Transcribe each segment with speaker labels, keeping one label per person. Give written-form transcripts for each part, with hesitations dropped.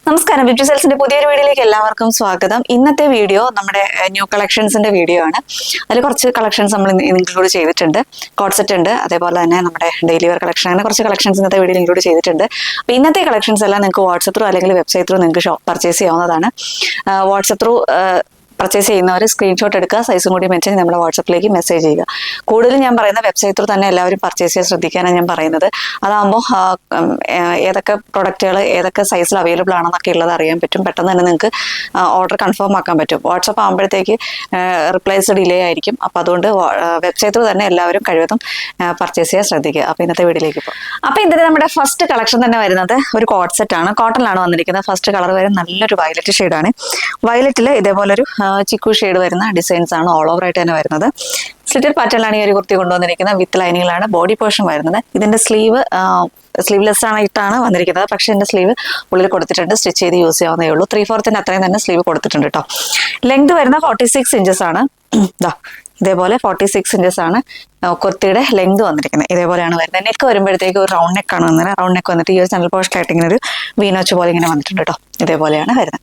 Speaker 1: നമസ്കാരം, ബ്യൂട്ടി സെൽസിന്റെ പുതിയൊരു വീഡിയോയിലേക്ക് എല്ലാവർക്കും സ്വാഗതം. ഇന്നത്തെ വീഡിയോ നമ്മുടെ ന്യൂ കളക്ഷൻസിന്റെ വീഡിയോ ആണ്. അതിൽ കുറച്ച് കളക്ഷൻസ് നമ്മൾ ഇൻക്ലൂഡ് ചെയ്തിട്ടുണ്ട്. കോഡ് സെറ്റ് ഉണ്ട്, അതേപോലെ തന്നെ നമ്മുടെ ഡെയിലി വെയർ കളക്ഷൻ, അങ്ങനെ കുറച്ച് കളക്ഷൻസ് ഇന്നത്തെ വീഡിയോ ഇൻക്ലൂഡ് ചെയ്തിട്ടുണ്ട്. അപ്പോൾ ഇന്നത്തെ കളക്ഷൻസ് എല്ലാം നിങ്ങൾക്ക് വാട്സപ്പ് ത്രൂ അല്ലെങ്കിൽ വെബ്സൈറ്റ് ത്രൂ നിങ്ങൾക്ക് പർച്ചേസ് ചെയ്യാവുന്നതാണ്. വാട്സപ്പ് ത്രൂ പർച്ചേസ് ചെയ്യുന്നവർ സ്ക്രീൻഷോട്ട് എടുക്കുക, സൈസും കൂടി മെൻഷൻ നമ്മുടെ വാട്സപ്പിലേക്ക് മെസ്സേജ് ചെയ്യുക. കൂടുതലും ഞാൻ പറയുന്ന വെബ്സൈറ്റ് ത്രൂ തന്നെ എല്ലാവരും പർച്ചേസ് ചെയ്യാൻ ശ്രദ്ധിക്കാനാണ് ഞാൻ പറയുന്നത്. അതാകുമ്പോൾ ഏതൊക്കെ പ്രൊഡക്റ്റുകൾ ഏതൊക്കെ സൈസിൽ അവൈലബിൾ ആണെന്നൊക്കെ ഉള്ളത് അറിയാൻ പറ്റും. പെട്ടെന്ന് തന്നെ നിങ്ങൾക്ക് ഓർഡർ കൺഫേം ആക്കാൻ പറ്റും. വാട്സപ്പ് ആകുമ്പോഴത്തേക്ക് റിപ്ലൈസ് ഡിലേ ആയിരിക്കും. അപ്പോൾ അതുകൊണ്ട് വെബ്സൈറ്റ് ത്രൂ തന്നെ എല്ലാവരും കഴിവതും പർച്ചേസ് ചെയ്യാൻ ശ്രദ്ധിക്കുക. അപ്പോൾ ഇന്നത്തെ വീഡിയോയിലേക്ക് പോകും. അപ്പോൾ ഇന്നത്തെ നമ്മുടെ ഫസ്റ്റ് കളക്ഷൻ തന്നെ വരുന്നത് ഒരു കോഡ് സെറ്റ് ആണ്. കോട്ടണിലാണ് വന്നിരിക്കുന്നത്. ഫസ്റ്റ് കളർ വരെ നല്ലൊരു വയലറ്റ് ഷെയ്ഡാണ്. വയലറ്റിൽ ഇതേപോലൊരു ചിക്കു ഷെയ്ഡ് വരുന്ന ഡിസൈൻസ് ആണ് ഓൾ ഓവർ ആയിട്ട് തന്നെ വരുന്നത്. സ്ലിറ്റഡ് പാറ്റേണിലാണ് ഈ ഒരു കുർത്തി കൊണ്ടുവന്നിരിക്കുന്നത്. വിത്ത് ലൈനിങ്ങിലാണ് ബോഡി പോർഷൻ വരുന്നത്. ഇതിന്റെ സ്ലീവ്ലെസ് ആയിട്ടാണ് വന്നിരിക്കുന്നത്. പക്ഷെ ഇതിന്റെ സ്ലീവ് ഉള്ളിൽ കൊടുത്തിട്ടുണ്ട്. സ്റ്റിച്ച് ചെയ്ത് യൂസ് ചെയ്യാവുന്നേ ഉള്ളൂ. 3/4 അത്രയും തന്നെ സ്ലീവ് കൊടുത്തിട്ടുണ്ട് കേട്ടോ. ലെങ്ത് വരുന്ന 46 ഇഞ്ചസ് ആണ്. ഇതേപോലെ 46 ഇഞ്ചസ് ആണ് കുർത്തിയുടെ ലെങ്ത് വന്നിരിക്കുന്നത്. ഇതേപോലെയാണ് വരുന്നത്. നെക്ക് വരുമ്പോഴത്തേക്ക് ഒരു റൗണ്ട് നെക്ക് ആണ് വന്നത്. റൗണ്ട് നെക്ക് വന്നിട്ട് ഈ ഒരു സെൻട്രൽ പോർഷനായിട്ട് ഇങ്ങനെ ഒരു വീനോച്ച് പോലെ ഇങ്ങനെ വന്നിട്ടുണ്ട് കേട്ടോ. ഇതേപോലെയാണ് വരുന്നത്.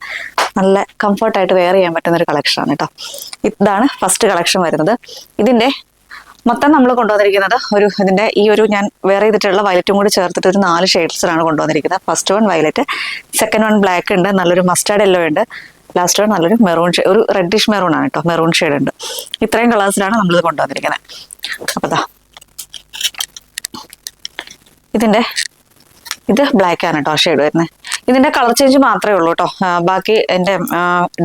Speaker 1: നല്ല കംഫർട്ടായിട്ട് വെയർ ചെയ്യാൻ പറ്റുന്ന ഒരു കളക്ഷനാണ് കേട്ടോ. ഇതാണ് ഫസ്റ്റ് കളക്ഷൻ വരുന്നത്. ഇതിന്റെ മൊത്തം നമ്മൾ കൊണ്ടുവന്നിരിക്കുന്നത് ഇതിന്റെ ഈ ഒരു ഞാൻ വെയർ ചെയ്തിട്ടുള്ള വയലറ്റും കൂടി ചേർത്തിട്ട് ഒരു 4 ഷെയ്ഡ്സിലാണ് കൊണ്ടുവന്നിരിക്കുന്നത്. First one violet, second one black ഉണ്ട്, നല്ലൊരു മസ്റ്റാർഡ് യെല്ലോ ഉണ്ട്, ലാസ്റ്റ് വൺ നല്ലൊരു മെറൂൺ ഷെയ്ഡ്, ഒരു റെഡിഷ് മെറൂൺ ആണ് കേട്ടോ. മെറൂൺ ഷെയ്ഡ് ഉണ്ട്. ഇത്രയും കളേഴ്സിലാണ് നമ്മളിത് കൊണ്ടുവന്നിരിക്കുന്നത്. അപ്പോൾ ഇത് ബ്ലാക്ക് ആണ് കേട്ടോ ഷെയ്ഡ് വരുന്നത്. ഇതിന്റെ കളർ ചേഞ്ച് മാത്രമേ ഉള്ളൂ കേട്ടോ. ബാക്കി എൻ്റെ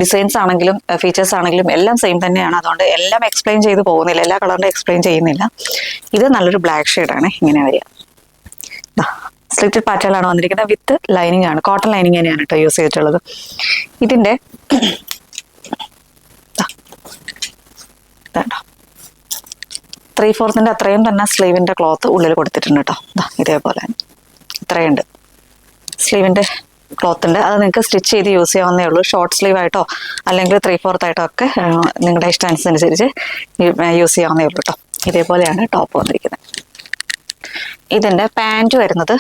Speaker 1: ഡിസൈൻസ് ആണെങ്കിലും ഫീച്ചേഴ്സ് ആണെങ്കിലും എല്ലാം സെയിം തന്നെയാണ്. അതുകൊണ്ട് എല്ലാം എക്സ്പ്ലെയിൻ ചെയ്ത് പോകുന്നില്ല, എല്ലാ കളറിന്റെ എക്സ്പ്ലെയിൻ ചെയ്യുന്നില്ല. ഇത് നല്ലൊരു ബ്ലാക്ക് ഷെയ്ഡാണ്. ഇങ്ങനെ വരിക. സ്ലിറ്റഡ് പാറ്റേണിലാണ് വന്നിരിക്കുന്നത്. വിത്ത് ലൈനിങ് ആണ്. കോട്ടൺ ലൈനിങ് തന്നെയാണ് കേട്ടോ യൂസ് ചെയ്തിട്ടുള്ളത്. ഇതിന്റെ 3/4 അത്രയും തന്നെ സ്ലീവിന്റെ ക്ലോത്ത് ഉള്ളിൽ കൊടുത്തിട്ടുണ്ട് കേട്ടോ. ഇതേപോലെ ഇത്രയുണ്ട് സ്ലീവിന്റെ ക്ലോത്ത് ഉണ്ട്. അത് നിങ്ങൾക്ക് സ്റ്റിച്ച് ചെയ്ത് യൂസ് ചെയ്യാവുന്നേ ഉള്ളൂ. ഷോർട്ട് സ്ലീവ് ആയിട്ടോ അല്ലെങ്കിൽ 3/4 ആയിട്ടോ ഒക്കെ നിങ്ങളുടെ ഇഷ്ടാനുസരിച്ച് യൂസ് ചെയ്യാവുന്നേ ഉള്ളൂ കേട്ടോ. ഇതേപോലെയാണ് ടോപ്പ് വന്നിരിക്കുന്നത്. ഇതിന്റെ പാൻറ് വരുന്നത്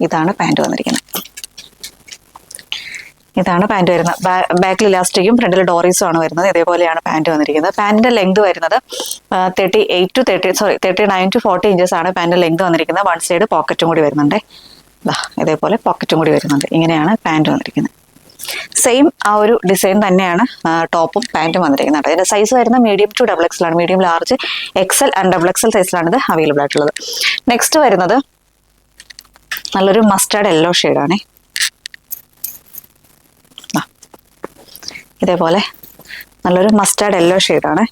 Speaker 1: ഇതാണ് പാൻറ് വന്നിരിക്കുന്നത്. ഇതാണ് പാൻറ് വരുന്നത്. ബാക്കിൽ ഇലാസ്റ്റിക്കും ഫ്രണ്ടിൽ ഡോറീസും ആണ് വരുന്നത്. ഇതേപോലെയാണ് പാൻറ് വന്നിരിക്കുന്നത്. പാൻറിന്റെ ലെങ്ത് വരുന്നത് 39 to 40 ഇഞ്ചസ് ആണ് പാൻറിന്റെ ലെങ്ത് വന്നിരിക്കുന്നത്. വൺ സൈഡ് പോക്കറ്റും കൂടി വരുന്നുണ്ട്. ഇതേപോലെ പോക്കറ്റും കൂടി വരുന്നുണ്ട്. ഇങ്ങനെയാണ് പാൻറ് വന്നിരിക്കുന്നത്. സെയിം ആ ഒരു ഡിസൈൻ തന്നെയാണ് ടോപ്പും പാൻറ്റും വന്നിരിക്കുന്നത്. ഇതിന്റെ സൈസ് വരുന്നത് മീഡിയം ടു XXL ആണ്. Medium, large, XL and XXL സൈസിലാണ് ഇത് അവൈലബിൾ ആയിട്ടുള്ളത്. നെക്സ്റ്റ് വരുന്നത് നല്ലൊരു മസ്റ്റാർഡ് യെല്ലോ ഷെയ്ഡാണ്. ഇതേപോലെ നല്ലൊരു മസ്റ്റാർഡ് യെല്ലോ ഷെയ്ഡാണ്.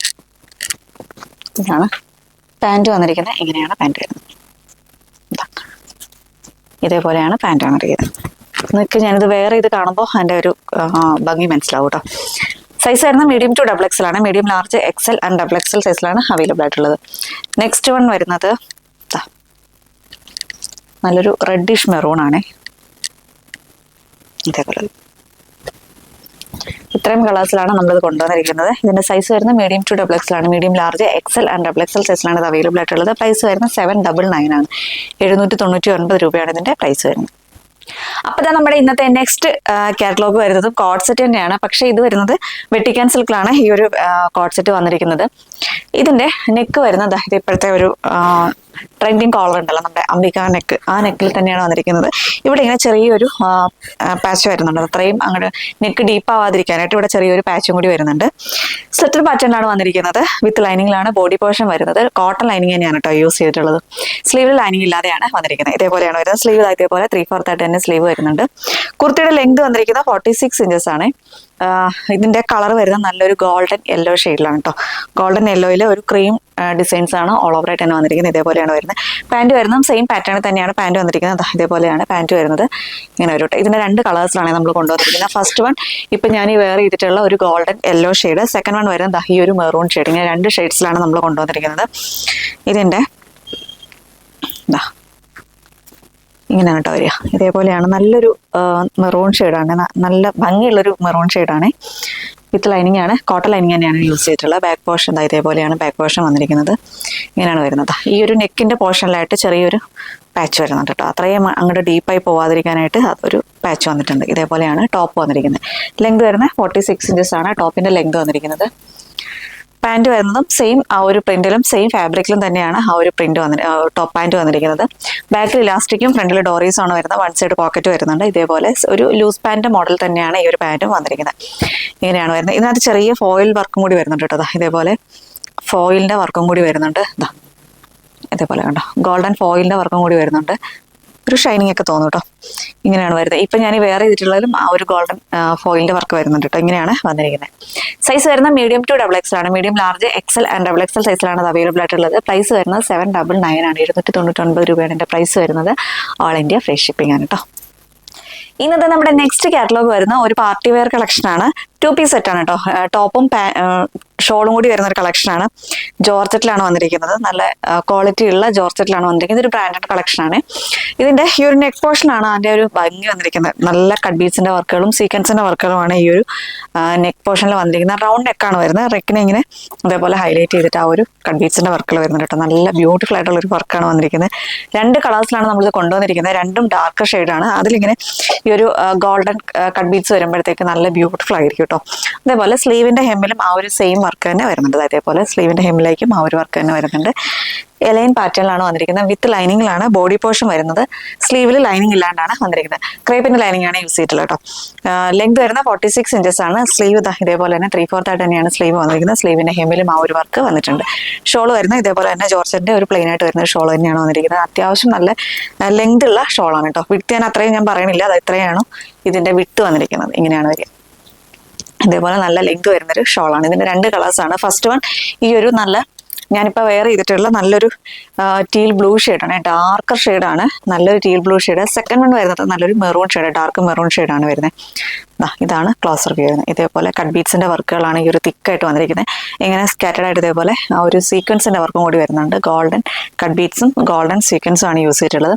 Speaker 1: ഇതാണ് പാൻറ് വന്നിരിക്കുന്നത്. ഇങ്ങനെയാണ് പാൻറ് വരുന്നത്. ഇതേപോലെയാണ് പാൻറ് വന്നിരിക്കുന്നത്. നിങ്ങൾക്ക് ഞാനിത് വേറെ ഇത് കാണുമ്പോൾ അതിൻ്റെ ഒരു ഭംഗി മനസ്സിലാവും കേട്ടോ. സൈസ് വരുന്നത് മീഡിയം ടു XXL ആണ്. Medium, large, XL and XXL സൈസിലാണ് അവൈലബിൾ ആയിട്ടുള്ളത്. നെക്സ്റ്റ് വൺ വരുന്നത് നല്ലൊരു റെഡിഷ് മെറൂൺ ആണ്. ഇതേപോലെ ഇത്രയും കളേഴ്സിലാണ് നമ്മളിത് കൊണ്ടുവന്നിരിക്കുന്നത്. ഇതിന്റെ സൈസ് വരുന്നത് മീഡിയം ടു XXL ആണ്. Medium, large, XL and XXL സൈസിലാണ് ഇത് അവൈലബിൾ ആയിട്ടുള്ളത്. പ്രൈസ് വരുന്നത് 799 ആണ്. 799 രൂപയാണ് ഇതിന്റെ പ്രൈസ് വരുന്നത്. അപ്പൊ നമ്മുടെ ഇന്നത്തെ നെക്സ്റ്റ് കാറ്റലോഗ് വരുന്നത് കോഡ് സെറ്റ് തന്നെയാണ്. പക്ഷെ ഇത് വരുന്നത് വെട്ടിക്കാൻ സിൽക്കിലാണ് ഈ ഒരു കോഡ് സെറ്റ് വന്നിരിക്കുന്നത്. ഇതിന്റെ നെക്ക് വരുന്നത് ഇത് ഇപ്പോഴത്തെ ഒരു ട്രെൻഡിങ് കോളർ ഉണ്ടല്ലോ, നമ്മുടെ അംബിക നെക്ക്, ആ നെക്കിൽ തന്നെയാണ് വന്നിരിക്കുന്നത്. ഇവിടെ ഇങ്ങനെ ചെറിയൊരു പാച്ച് വരുന്നുണ്ട്. അത്രയും അങ്ങോട്ട് നെക്ക് ഡീപ്പ് ആവാതിരിക്കാനായിട്ട് ഇവിടെ ചെറിയൊരു പാച്ചും കൂടി വരുന്നുണ്ട്. സ്ലിറ്റഡ് പാറ്റേണിലാണ് വന്നിരിക്കുന്നത്. വിത്ത് ലൈനിങ്ങിലാണ് ബോഡി പോർഷൻ വരുന്നത്. കോട്ടൺ ലൈനിങ് തന്നെയാണ് കേട്ടോ യൂസ് ചെയ്തിട്ടുള്ളത്. സ്ലീവിൽ ലൈനിങ് ഇല്ലാതെയാണ് വന്നിരിക്കുന്നത്. ഇതേപോലെയാണ് വരുന്നത്. സ്ലീവ് ഇതേപോലെ 3/4 ആയിട്ട് തന്നെ സ്ലീവ് വരുന്നുണ്ട്. കുർത്തിയുടെ ലെങ്ത് വന്നിരിക്കുന്നത് 46 ഇഞ്ചസ് ആണ്. ഇതിന്റെ കളർ വരുന്നത് നല്ലൊരു ഗോൾഡൻ യെല്ലോ ഷെയ്ഡിലാണ് കേട്ടോ. ഗോൾഡൻ യെല്ലോയിൽ ഒരു ക്രീം ഡിസൈൻസ് ആണ് ഓൾ ഓവർ ആയിട്ട് തന്നെ വന്നിരിക്കുന്നത്. ഇതേപോലെയാണ് വരുന്നത്. പാൻറ് വരുന്നതും സെയിം പാറ്റേണിൽ തന്നെയാണ് പാൻറ് വന്നിരിക്കുന്നത്. ഇതേപോലെയാണ് പാൻറ് വരുന്നത്. ഇങ്ങനെ ഒരു ഇതിന്റെ 2 കളേഴ്സിലാണ് നമ്മൾ കൊണ്ടുവന്നിരിക്കുന്നത്. ഫസ്റ്റ് വൺ ഇപ്പം ഞാൻ ഈ വെയർ ചെയ്തിട്ടുള്ള ഒരു golden yellow shade, second one വരുന്നത് ഈ ഒരു മെറൂൺ ഷെയ്ഡ്. ഇങ്ങനെ 2 ഷെയ്ഡ്സിലാണ് നമ്മൾ കൊണ്ടുവന്നിരിക്കുന്നത്. ഇതിന്റെ ഇങ്ങനെയാണ് കേട്ടോ വരിക. ഇതേപോലെയാണ് നല്ലൊരു മെറൂൺ ഷെയ്ഡാണ്. നല്ല ഭംഗിയുള്ളൊരു മെറൂൺ ഷെയ്ഡാണ്. വിത്ത് ലൈനിങ് ആണ്. കോട്ടൺ ലൈനിങ് തന്നെയാണ് യൂസ് ചെയ്തിട്ടുള്ളത്. ബാക്ക് പോർഷൻ ഇതേപോലെയാണ് ബാക്ക് പോർഷൻ വന്നിരിക്കുന്നത്. ഇങ്ങനെയാണ് വരുന്നത്. ഈ ഒരു നെക്കിന്റെ പോർഷനിലായിട്ട് ചെറിയൊരു പാച്ച് വരുന്നുണ്ട് കേട്ടോ. അത്രയും അങ്ങോട്ട് ഡീപ്പായി പോവാതിരിക്കാനായിട്ട് അതൊരു പാച്ച് വന്നിട്ടുണ്ട്. ഇതേപോലെയാണ് ടോപ്പ് വന്നിരിക്കുന്നത്. ലെങ്ത് വരുന്നത് 46 ഇഞ്ചസ് ആണ് ടോപ്പിന്റെ ലെങ്ത് വന്നിരിക്കുന്നത്. പാൻറ് വരുന്നതും സെയിം ആ ഒരു പ്രിന്റിലും സെയിം ഫാബ്രിക്കിലും തന്നെയാണ് ആ ഒരു പ്രിന്റ് ടോപ്പ് പാൻറ് വന്നിരിക്കുന്നത്. ബാക്കിൽ ഇലാസ്റ്റിക്കും ഫ്രണ്ടിൽ ഡോറീസും ആണ് വരുന്നത്. വൺ സൈഡ് പോക്കറ്റ് വരുന്നുണ്ട്. ഇതേപോലെ ഒരു ലൂസ് പാൻറ് മോഡൽ തന്നെയാണ് ഈ ഒരു പാൻറ്റും വന്നിരിക്കുന്നത്. ഇങ്ങനെയാണ് വരുന്നത്. ഇതിനകത്ത് ചെറിയ ഫോയിൽ വർക്കും കൂടി വരുന്നുണ്ട് കേട്ടോ. ഇതേപോലെ ഫോയിലിന്റെ വർക്കും കൂടി വരുന്നുണ്ട്. ഇതേപോലെ കണ്ടോ, ഗോൾഡൻ ഫോയിലിന്റെ വർക്കും കൂടി വരുന്നുണ്ട്. ഒരു ഷൈനിങ് ഒക്കെ തോന്നും കേട്ടോ. ഇങ്ങനെയാണ് വരുന്നത്. ഇപ്പം ഞാൻ വേറെ ചെയ്തിട്ടുള്ളതിലും ആ ഒരു ഗോൾഡൻ ഫോയിലിന്റെ വർക്ക് വരുന്നുണ്ട് കേട്ടോ. ഇങ്ങനെയാണ് വന്നിരിക്കുന്നത്. സൈസ് വരുന്നത് മീഡിയം ടു XXL ആണ്. Medium, large, XL and XXL സൈസിലാണ് അത് അവൈലബിൾ ആയിട്ടുള്ളത്. പ്രൈസ് വരുന്നത് 799 ആണ്. 299 രൂപയാണ് ഇതിന്റെ പ്രൈസ് വരുന്നത്. ഓൾ ഇന്ത്യ ഫ്രീ ഷിപ്പിംഗ് ആണ് കേട്ടോ. ഇന്നത്തെ നമ്മുടെ നെക്സ്റ്റ് കാറ്റലോഗ് വരുന്ന ഒരു പാർട്ടി വെയർ കളക്ഷൻ ആണ്. 2 പീസ് സെറ്റ് ആണ് കേട്ടോ. ടോപ്പും ഷോളും കൂടി വരുന്ന ഒരു കളക്ഷനാണ്. ജോർജറ്റിലാണ് വന്നിരിക്കുന്നത്. നല്ല ക്വാളിറ്റി ഉള്ള ജോർജറ്റിലാണ് വന്നിരിക്കുന്നത്. ഇതൊരു ബ്രാൻഡഡ് കളക്ഷനാണ്. ഇതിന്റെ ഈ ഒരു നെക്ക് പോർഷൻ ആണ് അതിന്റെ ഒരു ഭംഗി വന്നിരിക്കുന്നത്. നല്ല കട്ട് ബീഡ്സിന്റെ വർക്കുകളും സീക്വൻസിന്റെ വർക്കുകളുമാണ് ഈ ഒരു നെക്ക് പോർഷനിൽ വന്നിരിക്കുന്നത്. റൗണ്ട് നെക്കാണ് വരുന്നത്. നെക്കിനെ ഇങ്ങനെ അതേപോലെ ഹൈലൈറ്റ് ചെയ്തിട്ട് ആ ഒരു കട്ട് ബീഡ്സിന്റെ വർക്കുകൾ വരുന്നുണ്ട് കേട്ടോ. നല്ല ബ്യൂട്ടിഫുൾ ആയിട്ടുള്ള ഒരു വർക്കാണ് വന്നിരിക്കുന്നത്. 2 കളേഴ്സിലാണ് നമ്മളിത് കൊണ്ടുവന്നിരിക്കുന്നത്. രണ്ടും ഡാർക്ക് ഷെയ്ഡാണ്. അതിലിങ്ങനെ ഈ ഒരു ഗോൾഡൻ കട്ട് ബീഡ്സ് വരുമ്പോഴത്തേക്ക് നല്ല ബ്യൂട്ടിഫുൾ ആയിരിക്കും കേട്ടോ. അതേപോലെ സ്ലീവിന്റെ ഹെമ്മിലും ആ ഒരു സെയിം വർക്ക് തന്നെ വരുന്നുണ്ട്. അതേപോലെ സ്ലീവിന്റെ ഹെമ്മിലേക്കും ആ ഒരു വർക്ക് തന്നെ വരുന്നുണ്ട്. എലൈൻ പാറ്റേണിലാണ് വന്നിരിക്കുന്നത്. വിത്ത് ലൈനിങ്ങിലാണ് ബോഡി പോർഷൻ വരുന്നത്. സ്ലീവിൽ ലൈനിങ് ഇല്ലാണ്ടാണ് വന്നിരിക്കുന്നത്. ക്രേപ്പിന്റെ ലൈനിങ് ആണ് യൂസ് ചെയ്തിട്ടുള്ളത് കേട്ടോ. ലെങ്ത് വരുന്ന 46 ഇഞ്ചസ് ആണ്. സ്ലീവ് ഇതേപോലെ തന്നെ 3/4 ആയിട്ട് തന്നെയാണ് സ്ലീവ് വന്നിരിക്കുന്നത്. സ്ലീവിന്റെ ഹെമ്മിലും ആ ഒരു വർക്ക് വന്നിട്ടുണ്ട്. ഷോൾ വരുന്നത് ഇതേപോലെ തന്നെ ജോർജറ്റിന്റെ ഒരു പ്ലെയിൻ ആയിട്ട് വരുന്ന ഷോൾ തന്നെയാണ് വന്നിരിക്കുന്നത്. അത്യാവശ്യം നല്ല ലെങ്ത് ഉള്ള ഷോളാണ് കേട്ടോ. വിട്ട് ഞാൻ അത്രയും ഞാൻ പറയണില്ല. അത് ഇത്രയാണ് ഇതിന്റെ വിട്ട് വന്നിരിക്കുന്നത്. ഇങ്ങനെയാണ് വരിക. ഇതേപോലെ നല്ല ലെങ്ത് വരുന്നൊരു ഷോളാണ്. ഇതിന്റെ 2 കളേഴ്സാണ്. ഫസ്റ്റ് വൺ ഈ ഒരു നല്ല ഞാനിപ്പോൾ വെയർ ചെയ്തിട്ടുള്ള നല്ലൊരു ടീൽ ബ്ലൂ ഷെയ്ഡാണ്. ഡാർക്കർ ഷെയ്ഡാണ്. നല്ലൊരു teal blue shade. Second one വരുന്നത് നല്ലൊരു മെറൂൺ ഷെയ്ഡ്, ഡാർക്ക് മെറൂൺ ഷെയ്ഡാണ് വരുന്നത്. ഇതാണ് ക്ലോസർ വ്യൂ വരുന്നത്. ഇതേപോലെ കട്ട് ബീഡ്സിന്റെ വർക്കുകളാണ് ഈ ഒരു തിക്കായിട്ട് വന്നിരിക്കുന്നത്. ഇങ്ങനെ സ്കാറ്റേഡ് ആയിട്ട് ഇതേപോലെ ആ ഒരു സീക്വൻസിന്റെ വർക്കും കൂടി വരുന്നുണ്ട്. ഗോൾഡൻ കട്ട് ബീഡ്സും ഗോൾഡൻ സീക്വൻസും ആണ് യൂസ് ചെയ്തിട്ടുള്ളത്.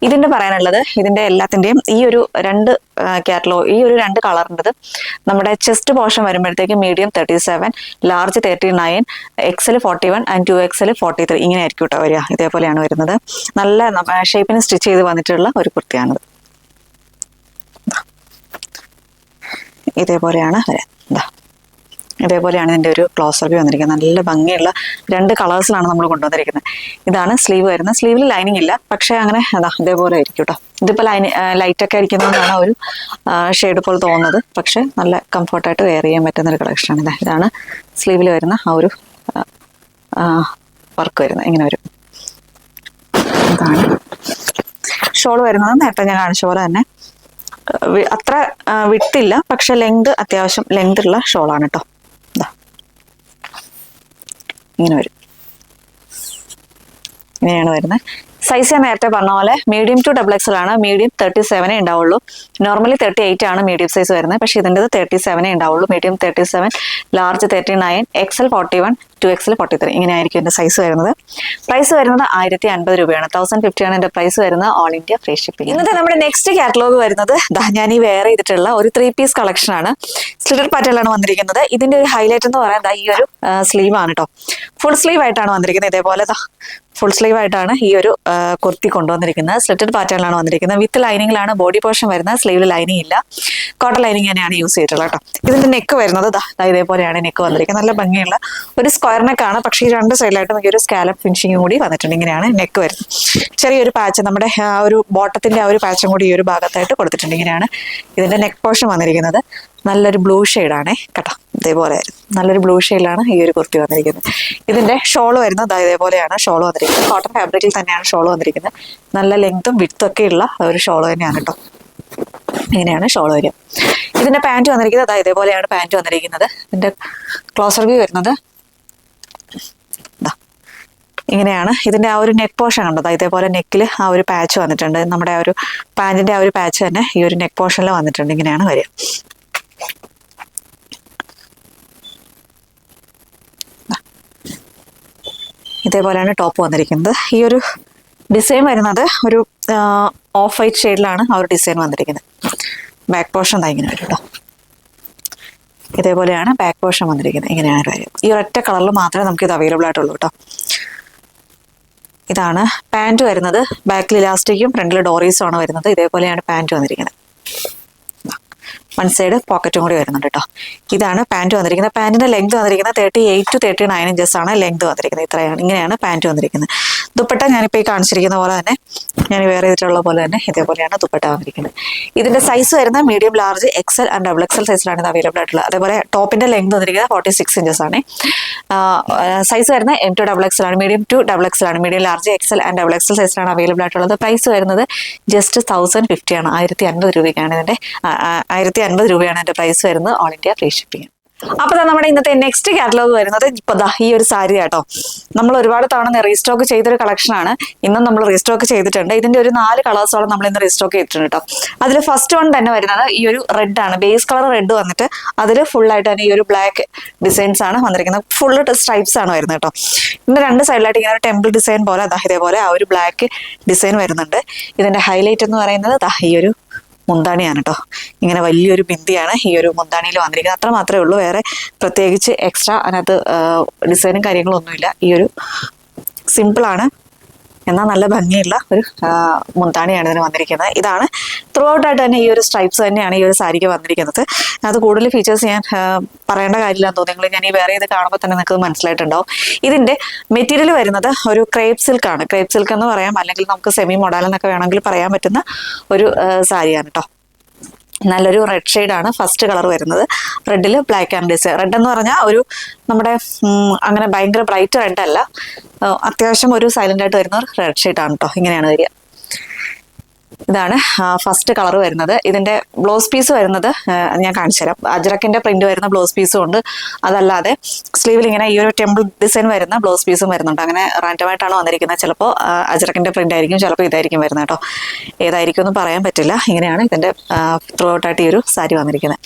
Speaker 1: ഇതിന്റെ പറയാനുള്ളത് ഇതിന്റെ എല്ലാത്തിന്റെയും ഈ ഒരു 2 കാറ്റലോഗ് ഈ ഒരു 2 കളറിൻ്റെത് നമ്മുടെ ചെസ്റ്റ് പോർഷൻ വരുമ്പോഴത്തേക്ക് medium 37, large 39, XL 41 and 2XL 43 ഇങ്ങനെ ആയിരിക്കും കേട്ടോ വരിക. ഇതേപോലെയാണ് വരുന്നത്. നല്ല ഷേപ്പിന് സ്റ്റിച്ച് ചെയ്ത് വന്നിട്ടുള്ള ഒരു കുർത്തിയാണിത്. ഇതേപോലെയാണ് വരിക. ഇതേപോലെയാണ് ഇതിൻ്റെ ഒരു ക്ലോസർ വ്യൂ വന്നിരിക്കുന്നത്. നല്ല ഭംഗിയുള്ള 2 കളേഴ്സിലാണ് നമ്മൾ കൊണ്ടുവന്നിരിക്കുന്നത്. ഇതാണ് സ്ലീവ് വരുന്നത്. സ്ലീവിൽ ലൈനിങ് ഇല്ല, പക്ഷേ അങ്ങനെ ഇതേപോലെ ആയിരിക്കും കേട്ടോ. ഇതിപ്പോൾ ലൈറ്റൊക്കെ അടിക്കുന്നതുകൊണ്ടാണ് ഒരു ഷെയ്ഡ് പോലെ തോന്നുന്നത്. പക്ഷേ നല്ല കംഫർട്ടായിട്ട് വെയർ ചെയ്യാൻ പറ്റുന്ന ഒരു കളക്ഷനാണ്. ഇതാണ് സ്ലീവിൽ വരുന്ന ആ ഒരു വർക്ക് വരുന്നത്. ഇങ്ങനെ വരും. ഇതാണ് ഷോൾ വരുന്നത്. നേരത്തെ ഞാൻ കാണിച്ച പോലെ തന്നെ അത്ര വിട്ടില്ല, പക്ഷെ ലെങ്ത് അത്യാവശ്യം ലെങ്ത് ഉള്ള ഷോളാണ് കേട്ടോ. ഇങ്ങനെ വരും. ഇങ്ങനെയാണ് വരുന്നത്. സൈസ് ഞാൻ നേരത്തെ പറഞ്ഞ പോലെ മീഡിയം ടു XXL ആണ്. മീഡിയം 37 ഉണ്ടാവുള്ളൂ. നോർമലി 38 ആണ് മീഡിയം സൈസ് വരുന്നത്. പക്ഷേ ഇതിൻ്റെത് 37 ഉണ്ടാവുള്ളൂ. മീഡിയം 37, ലാർജ് 39, XL 41, 2XL 43 ഇങ്ങനെ ആയിരിക്കും എൻ്റെ സൈസ് വരുന്നത്. പ്രൈസ് വരുന്നത് 1050 രൂപയാണ്. 1050 ആണ് എൻ്റെ പ്രൈസ് വരുന്നത്. All India free shipping. ഇന്നത്തെ നമ്മുടെ നെക്സ്റ്റ് കാറ്റലോഗ് വരുന്നത് ഞാൻ ഈ വെയർ ചെയ്തിട്ടുള്ള ഒരു 3 പീസ് കളക്ഷൻ ആണ്. സ്ലിറ്റഡ് പാറ്റേണിലാണ് വന്നിരിക്കുന്നത്. ഇതിന്റെ ഒരു ഹൈലൈറ്റ് എന്ന് പറയുന്നത് ഈ ഒരു സ്ലീവ് ആണ് കേട്ടോ. ഫുൾ സ്ലീവ് ആയിട്ടാണ് വന്നിരിക്കുന്നത്. ഇതേപോലെ ഫുൾ സ്ലീവ് ആയിട്ടാണ് ഈ ഒരു കുർത്തി കൊണ്ടുവന്നിരിക്കുന്നത്. സ്ലിറ്റഡ് പാറ്റേണിലാണ് വന്നിരിക്കുന്നത്. വിത്ത് ലൈനിങ്ങിലാണ് ബോഡി പോർഷൻ വരുന്നത്. സ്ലീവിൽ ലൈനിങ് ഇല്ല. കോട്ടൺ ലൈനിങ് തന്നെയാണ് യൂസ് ചെയ്തിട്ടുള്ളത് കേട്ടോ. ഇതിന്റെ നെക്ക് വരുന്നത് ഇതേപോലെയാണ് നെക്ക് വന്നിരിക്കുന്നത്. നല്ല ഭംഗിയുള്ള ഒരു സ്ക്വയർ നെക്കാണ്. പക്ഷേ ഈ 2 സൈഡിലായിട്ടും ഈ ഒരു സ്കാലപ്പ് ഫിനിഷിംഗ് കൂടി വന്നിട്ടുണ്ട്. ഇങ്ങനെയാണ് നെക്ക് വരുന്നത്. ചെറിയൊരു പാച്ച് നമ്മുടെ ആ ഒരു ബോട്ടത്തിന്റെ ആ ഒരു പാച്ചും കൂടി ഈ ഒരു ഭാഗത്തായിട്ട് കൊടുത്തിട്ടുണ്ട്. ഇങ്ങനെയാണ് ഇതിന്റെ നെക്ക് പോർഷൻ വന്നിരിക്കുന്നത്. നല്ലൊരു ബ്ലൂ ഷെയ്ഡാണ് കേട്ടോ. ഇതേപോലെ നല്ലൊരു ബ്ലൂ ഷെയ്ഡിലാണ് ഈ ഒരു കുർത്തി വന്നിരിക്കുന്നത്. ഇതിന്റെ ഷോൾ വരുന്നത് ഇതേപോലെയാണ് ഷോൾ വന്നിരിക്കുന്നത്. കോട്ടൺ ഫാബ്രിക്കിൽ തന്നെയാണ് ഷോൾ വന്നിരിക്കുന്നത്. നല്ല ലെങ്തും വിഡ്ത്തും ഒക്കെ ഉള്ള ഒരു ഷോൾ തന്നെയാണ് കേട്ടോ. ഇങ്ങനെയാണ് ഷോൾ വരിക. ഇതിന്റെ പാൻറ് വന്നിരിക്കുന്നത് ഇതേപോലെയാണ് പാൻറ് വന്നിരിക്കുന്നത്. ഇതിന്റെ ക്ലോസർ വ്യൂ വരുന്നത് ഇങ്ങനെയാണ്. ഇതിന്റെ ആ ഒരു നെക്ക് പോർഷൻ കണ്ടത് ഇതേപോലെ നെക്കിൽ ആ ഒരു പാച്ച് വന്നിട്ടുണ്ട്. നമ്മുടെ ആ ഒരു പാൻറിന്റെ ആ ഒരു പാച്ച് തന്നെ ഈ ഒരു നെക്ക് പോർഷനിൽ വന്നിട്ടുണ്ട്. ഇങ്ങനെയാണ് വരിക. ഇതേപോലെയാണ് ടോപ്പ് വന്നിരിക്കുന്നത്. ഈ ഒരു ഡിസൈൻ വരുന്നത് ഒരു ഓഫ് വൈറ്റ് ഷെയ്ഡിലാണ് ആ ഒരു ഡിസൈൻ വന്നിരിക്കുന്നത്. ബാക്ക് പോർഷൻ ഇങ്ങനെ വരും കേട്ടോ. ഇതേപോലെയാണ് ബാക്ക് പോർഷൻ വന്നിരിക്കുന്നത്. ഇങ്ങനെയാണ് വരും. ഈ ഒരൊറ്റ കളറിൽ മാത്രമേ നമുക്ക് ഇത് അവൈലബിൾ ആയിട്ടുള്ളൂ കേട്ടോ. ഇതാണ് പാൻറ് വരുന്നത്. ബാക്കിൽ ഇലാസ്റ്റിക്കും ഫ്രണ്ടിൽ ഡോറീസും ആണ് വരുന്നത്. ഇതേപോലെയാണ് പാൻറ് വന്നിരിക്കുന്നത്. വൺ സൈഡ് പോക്കറ്റും കൂടി വരുന്നുണ്ട് കേട്ടോ. ഇതാണ് പാൻറ് വന്നിരിക്കുന്നത്. പാൻറ്റിന്റെ ലെങ്ത് വന്നിരിക്കുന്നത് 38 to 39 ഇഞ്ചസ് ആണ് ലെങ്ത് വന്നിരിക്കുന്നത്. ഇത്രയാണ്, ഇങ്ങനെയാണ് പാൻറ് വന്നിരിക്കുന്നത്. ദുപ്പട്ട ഞാനിപ്പോൾ ഈ കാണിച്ചിരിക്കുന്ന പോലെ തന്നെ, ഞാൻ വേറെ ചെയ്തിട്ടുള്ള പോലെ തന്നെ ഇതേപോലെയാണ് ദുപ്പട്ട വന്നിരിക്കുന്നത്. ഇതിന്റെ സൈസ് വരുന്നത് medium, large, XL and XXL സൈസിലാണ് ഇത് അവൈലബിൾ ആയിട്ടുള്ളത്. അതേപോലെ ടോപ്പിന്റെ ലെങ്ത് വന്നിരിക്കുന്നത് 46 ഇഞ്ചസ് ആണ്. സൈസ് വരുന്നത് M to XXL ആണ്, മീഡിയം ടു XXL ആണ്, medium, large, XL and XXL സൈസിലാണ് അവൈലബിൾ ആയിട്ടുള്ളത്. പ്രൈസ് വരുന്നത് ജസ്റ്റ് 1050 ആണ്. 1050 രൂപയ്ക്കാണ് ഇതിന്റെ 1050 രൂപയാണ് ഇതിന്റെ പ്രൈസ് വരുന്നത്. All India free shipping. അപ്പൊ നമ്മുടെ ഇന്നത്തെ നെക്സ്റ്റ് കാറ്റലോഗ് വരുന്നത് ഇപ്പൊ ഈ ഒരു സാരി കേട്ടോ. നമ്മൾ ഒരുപാട് തവണ റീസ്റ്റോക്ക് ചെയ്തൊരു കളക്ഷനാണ്. ഇന്നും നമ്മൾ റീസ്റ്റോക്ക് ചെയ്തിട്ടുണ്ട്. ഇതിന്റെ ഒരു 4 കളേഴ്സോളം നമ്മൾ ഇന്ന് റീസ്റ്റോക്ക് ചെയ്തിട്ടുണ്ട് കേട്ടോ. അതിൽ ഫസ്റ്റ് വൺ തന്നെ വരുന്നത് ഈ ഒരു റെഡ് ആണ്. ബേസ് കളർ റെഡ് വന്നിട്ട് അതിൽ ഫുൾ ആയിട്ട് തന്നെ ഈ ഒരു ബ്ലാക്ക് ഡിസൈൻസ് ആണ് വന്നിരിക്കുന്നത്. ഫുള്ള് സ്ട്രൈപ്സ് ആണ് വരുന്നത് കേട്ടോ. ഇതിന്റെ രണ്ട് സൈഡിലായിട്ട് ഇങ്ങനെ ഒരു ടെമ്പിൾ ഡിസൈൻ പോലെ ഇതേപോലെ ആ ഒരു ബ്ലാക്ക് ഡിസൈൻ വരുന്നുണ്ട്. ഇതിന്റെ ഹൈലൈറ്റ് എന്ന് പറയുന്നത് ഈ ഒരു മുന്താണിയാണ് കേട്ടോ. ഇങ്ങനെ വലിയൊരു ബിന്ദിയാണ് ഈ ഒരു മുന്താണിയിൽ വന്നിരിക്കുന്നത്. അത്ര മാത്രമേ ഉള്ളൂ, വേറെ പ്രത്യേകിച്ച് എക്സ്ട്രാ അതിനകത്ത് ഡിസൈനും കാര്യങ്ങളും ഒന്നുമില്ല. ഈ ഒരു സിമ്പിളാണ് എന്നാൽ നല്ല ഭംഗിയുള്ള ഒരു മുന്താണിയാണ് ഇതിന് വന്നിരിക്കുന്നത്. ഇതാണ് ത്രൂ ഔട്ടായിട്ട് തന്നെ ഈ ഒരു സ്ട്രൈപ്സ് തന്നെയാണ് ഈ ഒരു സാരിക്ക് വന്നിരിക്കുന്നത്. അത് കൂടുതൽ ഫീച്ചേഴ്സ് ഞാൻ പറയേണ്ട കാര്യമില്ലാന്ന് തോന്നുന്നു. ഞാൻ ഈ വേറെ ഇത് കാണുമ്പോൾ തന്നെ നിങ്ങൾക്ക് മനസ്സിലായിട്ടുണ്ടാവും. ഇതിന്റെ മെറ്റീരിയൽ വരുന്നത് ഒരു ക്രേപ്പ് സിൽക്ക് ആണ്. ക്രേപ്പ് സിൽക്ക് എന്ന് പറയാം, അല്ലെങ്കിൽ നമുക്ക് സെമി മോഡൽ എന്നൊക്കെ വേണമെങ്കിൽ പറയാൻ പറ്റുന്ന ഒരു സാരിയാണ് കേട്ടോ. നല്ലൊരു റെഡ് ഷെയ്ഡാണ് ഫസ്റ്റ് കളർ വരുന്നത്. റെഡിൽ ബ്ലാക്ക് ആൻഡ് ഡിസൈൻ. റെഡ് എന്ന് പറഞ്ഞാൽ ഒരു നമ്മുടെ അങ്ങനെ ഭയങ്കര ബ്രൈറ്റ് റെഡ് അല്ല, അത്യാവശ്യം ഒരു സൈലന്റ് ആയിട്ട് വരുന്ന ഒരു റെഡ് ഷെയ്ഡാണ് കേട്ടോ. ഇങ്ങനെയാണ് വരിക. ഇതാണ് ഫസ്റ്റ് കളർ വരുന്നത്. ഇതിന്റെ ബ്ലൗസ് പീസ് വരുന്നത് ഞാൻ കാണിച്ചു തരാം. അജ്രക്കിന്റെ പ്രിന്റ് വരുന്ന ബ്ലൗസ് പീസും ഉണ്ട്. അതല്ലാതെ സ്ലീവിൽ ഇങ്ങനെ ഈ ഒരു ടെമ്പിൾ ഡിസൈൻ വരുന്ന ബ്ലൗസ് പീസും വരുന്നുണ്ട്. അങ്ങനെ റാൻഡമായിട്ടാണ് വന്നിരിക്കുന്നത്. ചിലപ്പോൾ അജ്രക്കിന്റെ പ്രിന്റ് ആയിരിക്കും, ചിലപ്പോൾ ഇതായിരിക്കും വരുന്നത് കേട്ടോ. ഏതായിരിക്കും എന്ന് പറയാൻ പറ്റില്ല. ഇങ്ങനെയാണ് ഇതിന്റെ ത്രൂ ഔട്ടായിട്ട് ഈ ഒരു സാരി വന്നിരിക്കുന്നത്.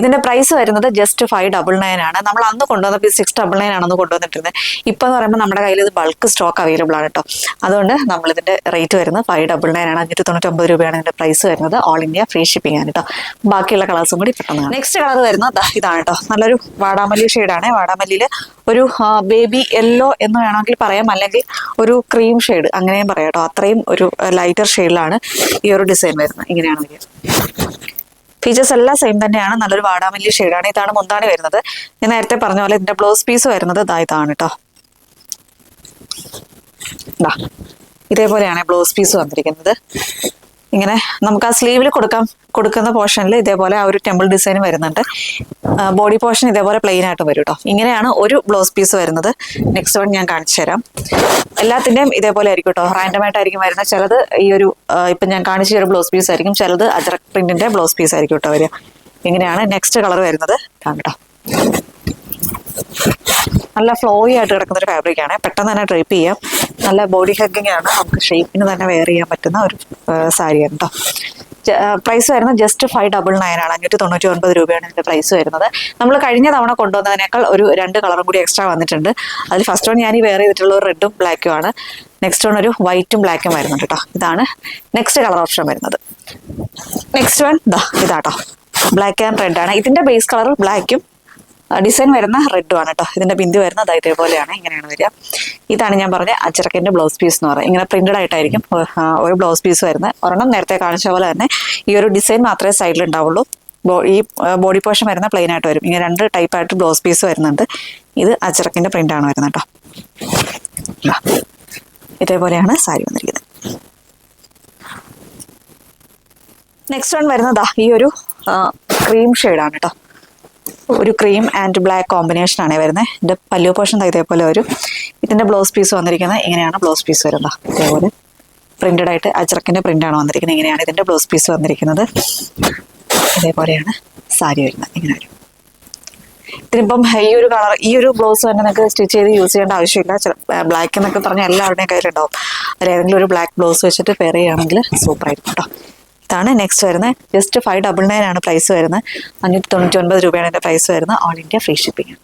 Speaker 1: ഇതിന്റെ പ്രൈസ് വരുന്നത് ജസ്റ്റ് 599 ആണ്. നമ്മൾ അന്ന് കൊണ്ടുവന്നപ്പോൾ 699 ആണെന്ന് കൊണ്ടുവന്നിട്ടിരുന്നത്. ഇപ്പൊ എന്ന് പറയുമ്പോൾ നമ്മുടെ കയ്യിൽ ഇത് ബൾക്ക് സ്റ്റോക്ക് അവൈലബിൾ ആണ് കേട്ടോ. അതുകൊണ്ട് നമ്മൾ ഇതിന്റെ റേറ്റ് വരുന്നത് 599 ആണ്. 599 രൂപയാണ് ഇതിന്റെ പ്രൈസ് വരുന്നത്. ഓൾ ഇന്ത്യ ഫ്രീ ഷിപ്പിംഗ് ആണ് കേട്ടോ. ബാക്കിയുള്ള കളേഴ്സും കൂടി പെട്ടെന്ന്. നെക്സ്റ്റ് കളർ വരുന്നത് ഇതാണ് കേട്ടോ. നല്ലൊരു വാടാമല്ലി ഷെയ്ഡാണ്. വാടാമല്ലിയിൽ ഒരു ബേബി യെല്ലോ എന്ന് വേണമെങ്കിൽ പറയാം, അല്ലെങ്കിൽ ഒരു ക്രീം ഷെയ്ഡ് അങ്ങനെയും പറയാം കേട്ടോ. അത്രയും ഒരു ലൈറ്റർ ഷെയ്ഡിലാണ് ഈ ഒരു ഡിസൈൻ വരുന്നത്. ഇങ്ങനെയാണ് വരിക. ഫീച്ചേഴ്സ് എല്ലാം സെയിം തന്നെയാണ്. നല്ലൊരു വാടാമല്ലി ഷെയ്ഡാണ്. ഇതാണ് മുന്താണി വരുന്നത്. ഞാൻ നേരത്തെ പറഞ്ഞ പോലെ ഇതിന്റെ ബ്ലൗസ് പീസ് വരുന്നത് ഇതാണ് കേട്ടോ. ഇതേപോലെയാണ് ബ്ലൗസ് പീസ് വന്നിരിക്കുന്നത്. ഇങ്ങനെ നമുക്ക് ആ സ്ലീവിൽ കൊടുക്കുന്ന പോർഷനിൽ ഇതേപോലെ ആ ഒരു ടെമ്പിൾ ഡിസൈൻ വരുന്നുണ്ട്. ബോഡി പോർഷൻ ഇതേപോലെ പ്ലെയിൻ ആയിട്ട് വരും കേട്ടോ. ഇങ്ങനെയാണ് ഒരു ബ്ലൗസ് പീസ് വരുന്നത്. നെക്സ്റ്റ് വൺ ഞാൻ കാണിച്ചു തരാം. എല്ലാത്തിൻ്റെയും ഇതേപോലെ ആയിരിക്കും കേട്ടോ. റാൻഡമായിട്ടായിരിക്കും വരുന്നത്. ചിലത് ഈ ഒരു ഇപ്പം ഞാൻ കാണിച്ച ഒരു ബ്ലൗസ് പീസ് ആയിരിക്കും, ചിലത് അജ്രക് പ്രിന്റിന്റെ ബ്ലൗസ് പീസ് ആയിരിക്കും കേട്ടോ വരിക. ഇങ്ങനെയാണ് നെക്സ്റ്റ് കളർ വരുന്നത്. കേട്ടോ, നല്ല ഫ്ലോയി ആയിട്ട് കിടക്കുന്ന ഒരു ഫാബ്രിക് ആണ്. പെട്ടെന്ന് തന്നെ ഡ്രൈപ്പ് ചെയ്യാം. നല്ല ബോഡി ഹഗ്ഗിങ് ആണ്. നമുക്ക് ഷേപ്പിന് തന്നെ വെയർ ചെയ്യാൻ പറ്റുന്ന ഒരു സാരിയാണ് കേട്ടോ. പ്രൈസ് വരുന്നത് ജസ്റ്റ് 599 ആണ്. 599 രൂപയാണ് ഇതിന്റെ പ്രൈസ് വരുന്നത്. നമ്മൾ കഴിഞ്ഞ തവണ കൊണ്ടുവന്നതിനേക്കാൾ ഒരു 2 കളറും കൂടി എക്സ്ട്രാ വന്നിട്ടുണ്ട്. അതിൽ ഫസ്റ്റ് വൺ ഞാൻ ഈ വെയർ ചെയ്തിട്ടുള്ള ഒരു റെഡും ബ്ലാക്കും ആണ്. നെക്സ്റ്റ് വൺ ഒരു വൈറ്റും ബ്ലാക്കും വരുന്നുണ്ട് കേട്ടോ. ഇതാണ് നെക്സ്റ്റ് കളർ ഓപ്ഷൻ വരുന്നത്. നെക്സ്റ്റ് വൺ ഇതാട്ടോ, ബ്ലാക്ക് ആൻഡ് റെഡ് ആണ്. ഇതിന്റെ ബേസ് കളർ ബ്ലാക്കും ഡിസൈൻ വരുന്ന റെഡും ആണ് കേട്ടോ. ഇതിന്റെ ബിന്ദു വരുന്നത് ഇതേപോലെയാണ്. ഇങ്ങനെയാണ് വരിക. ഇതാണ് ഞാൻ പറഞ്ഞ അജ്രക്കിന്റെ ബ്ലൗസ് പീസ് എന്ന് പറയുന്നത്. ഇങ്ങനെ പ്രിന്റഡ് ആയിട്ടായിരിക്കും ഒരു ബ്ലൗസ് പീസ് വരുന്നത്. ഒരെണ്ണം നേരത്തെ കാണിച്ച പോലെ തന്നെ ഈ ഒരു ഡിസൈൻ മാത്രമേ സൈഡിൽ ഉണ്ടാവുള്ളൂ. ഈ ബോഡി പോർഷൻ വരുന്ന പ്ലെയിൻ ആയിട്ട് വരും. ഇങ്ങനെ 2 ടൈപ്പായിട്ട് ബ്ലൗസ് പീസ് വരുന്നുണ്ട്. ഇത് അജ്രക്കിന്റെ പ്രിന്റ് ആണ് വരുന്നത് കേട്ടോ. ഇതേപോലെയാണ് സാരി വന്നിരിക്കുന്നത്. നെക്സ്റ്റ് വൺ വരുന്നത് ഈ ഒരു ക്രീം ഷെയ്ഡാണ് കേട്ടോ. ഒരു ക്രീം ആൻഡ് ബ്ലാക്ക് കോമ്പിനേഷൻ ആണ് വരുന്നത്. ഇതിന്റെ പല്ലു പോർഷൻ ഇതേപോലെ വരും. ഇതിന്റെ ബ്ലൗസ് പീസ് വന്നിരിക്കുന്നത് ഇങ്ങനെയാണ്. ബ്ലൗസ് പീസ് വരുന്നത് ഇതേപോലെ പ്രിന്റഡ് ആയിട്ട് അജ്രക്കിന്റെ പ്രിന്റ് ആണ് വന്നിരിക്കുന്നത്. ഇങ്ങനെയാണ് ഇതിന്റെ ബ്ലൗസ് പീസ് വന്നിരിക്കുന്നത്. ഇതേപോലെയാണ് സാരി വരുന്നത്. ഇങ്ങനെ വരും. ഇതിനിപ്പം ഈ ഒരു കളർ, ഈ ഒരു ബ്ലൗസ് തന്നെ നിങ്ങൾക്ക് സ്റ്റിച്ച് ചെയ്ത് യൂസ് ചെയ്യേണ്ട ആവശ്യമില്ല. ബ്ലാക്ക് എന്നൊക്കെ പറഞ്ഞാൽ എല്ലാവരുടെയും കയ്യിലുണ്ടാവും. അതിൽ ഏതെങ്കിലും ഒരു ബ്ലാക്ക് ബ്ലൗസ് വെച്ചിട്ട് പെയർ ചെയ്യുകയാണെങ്കിൽ സൂപ്പർ ആയിരിക്കും കേട്ടോ. ഇതാണ് നെക്സ്റ്റ് വരുന്നത്. ജസ്റ്റ് 599 ആണ് പ്രൈസ് വരുന്നത്. 599 രൂപയാണ് എൻ്റെ പ്രൈസ് വരുന്നത്. All India free shipping.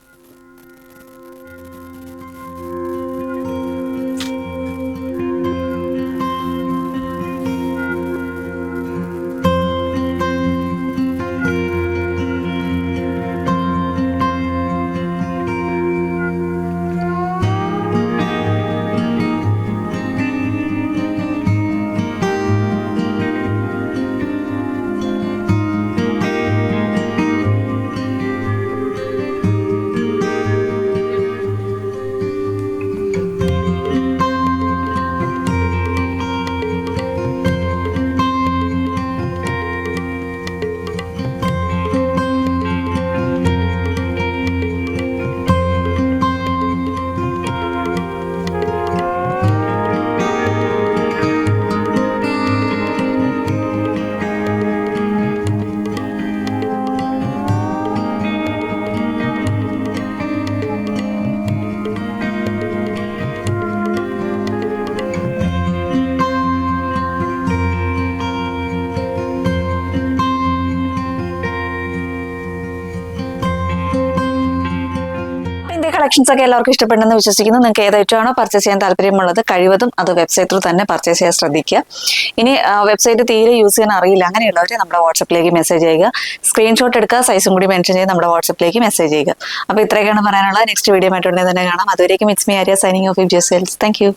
Speaker 1: Collections ഒക്കെ എല്ലാവർക്കും ഇഷ്ടപ്പെടുന്നെന്ന് വിശ്വസിക്കുന്നു. നിങ്ങൾക്ക് ഏതായിട്ടാണോ പർച്ചേസ് ചെയ്യാൻ താല്പര്യമുള്ളത് കഴിവതും അത് വെബ്സൈറ്റ് ത്രൂ തന്നെ പർച്ചേസ് ചെയ്യാൻ ശ്രദ്ധിക്കുക. ഇനി വെബ്സൈറ്റ് തീരെ യൂസ് ചെയ്യാൻ അറിയില്ല അങ്ങനെയുള്ളവർ നമ്മുടെ വാട്സപ്പിലേക്ക് മെസ്സേജ് ചെയ്യുക. സ്ക്രീൻഷോട്ട് എടുക്കുക, സൈസും കൂടി മെൻഷൻ ചെയ്ത് നമ്മുടെ വാട്സപ്പിലേക്ക് മെസ്സേജ് ചെയ്യുക. അപ്പോൾ ഇത്രയൊക്കെയാണ് പറയാനുള്ളത്. നെക്സ്റ്റ് വീഡിയോ ആയിട്ട് ഉടനെ തന്നെ കാണാം. അതുവരേക്കും it's me Arya signing off if just sales. Thank you.